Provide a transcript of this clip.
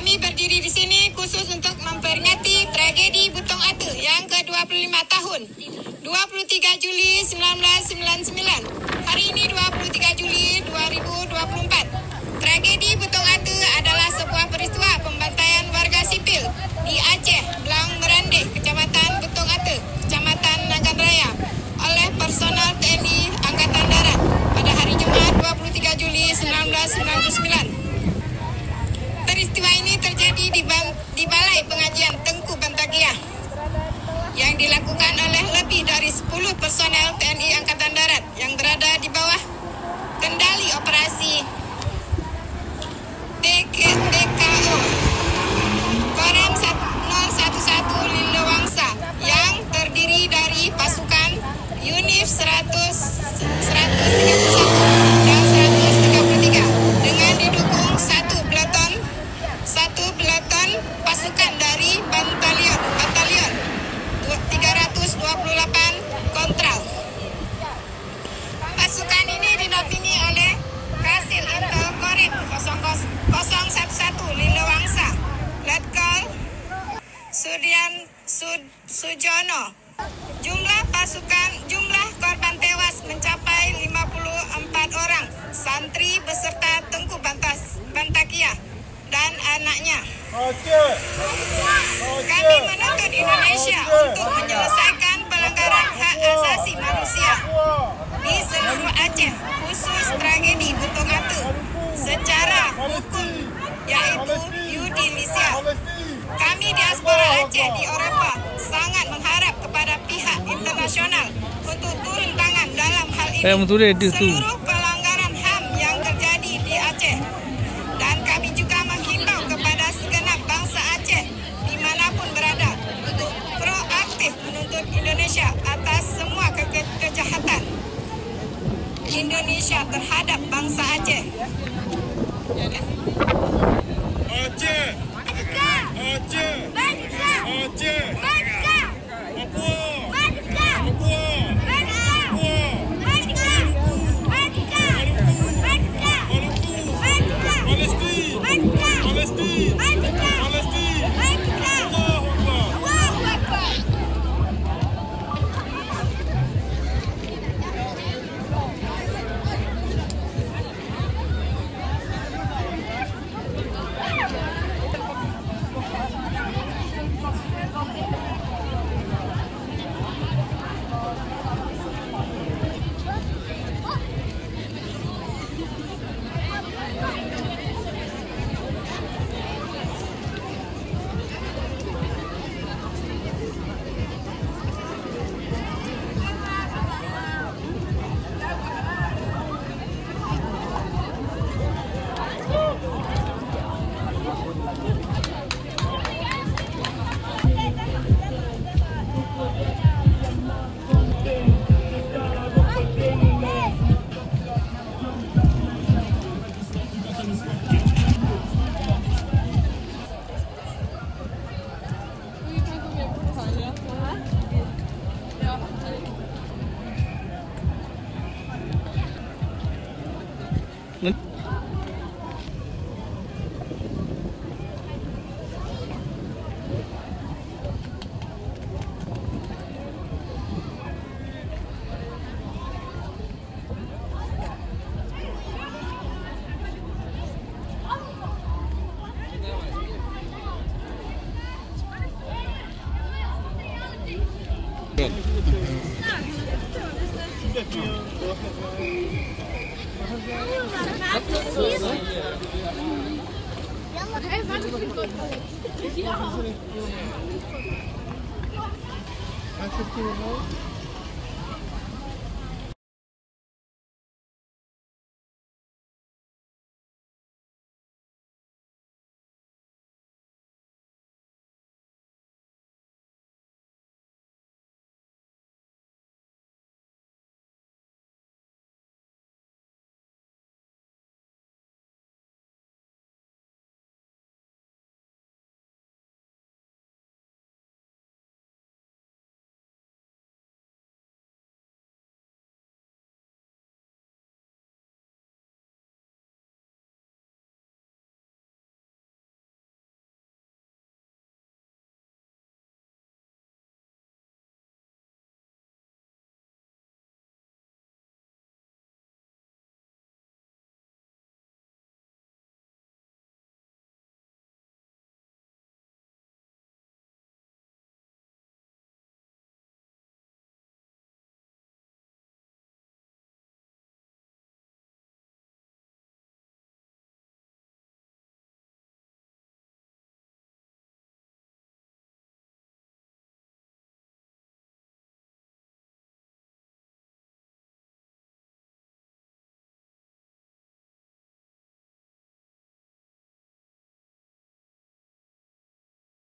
Kami berdiri di sini khusus untuk memperingati tragedi Butong Ate yang ke-25 tahun, 23 Juli 1999. Hari ini 23 Juli 2024. Tragedi Butong Ate adalah sebuah peristiwa pembantaian warga sipil di Aceh, Blang Merandeh, Kecamatan Butong Ate, Kecamatan Nagan Raya oleh personal TNI Angkatan Darat pada hari Jumat 23 Juli 1999. Peristiwa ini terjadi di Balai Pengajian Tengku Bantagiah yang dilakukan oleh lebih dari 10 personel TNI Angkatan Darat yang berada di bawah kendali operasi TKO Korem 011 Lilo Wangsa yang terdiri dari pasukan Unif 131 dan 133 dengan didukung satu peleton pasukan dari batalion 328 Kontral. Pasukan ini dinampingi oleh Kasil Intel Korem 011 Lilo Wangsa, Letkol Sujono. Jumlah korban tewas mencapai 54 orang, santri beserta Tengku Bantagiah dan anaknya. Kami menuntut Indonesia untuk menyelesaikan pelanggaran hak asasi manusia di seluruh Aceh, khusus tragedi Butong Ate secara hukum, yaitu yudisial. Kami diaspora Aceh di Eropa sangat mengharap kepada pihak internasional untuk turun tangan dalam hal ini seluruh pelanggaran HAM yang terjadi di Aceh. Dan kami juga menghimbau kepada segenap bangsa Aceh dimanapun berada untuk proaktif menuntut Indonesia atas semua kejahatan Indonesia terhadap bangsa Aceh. Aceh, Aceh, Aceh, يلا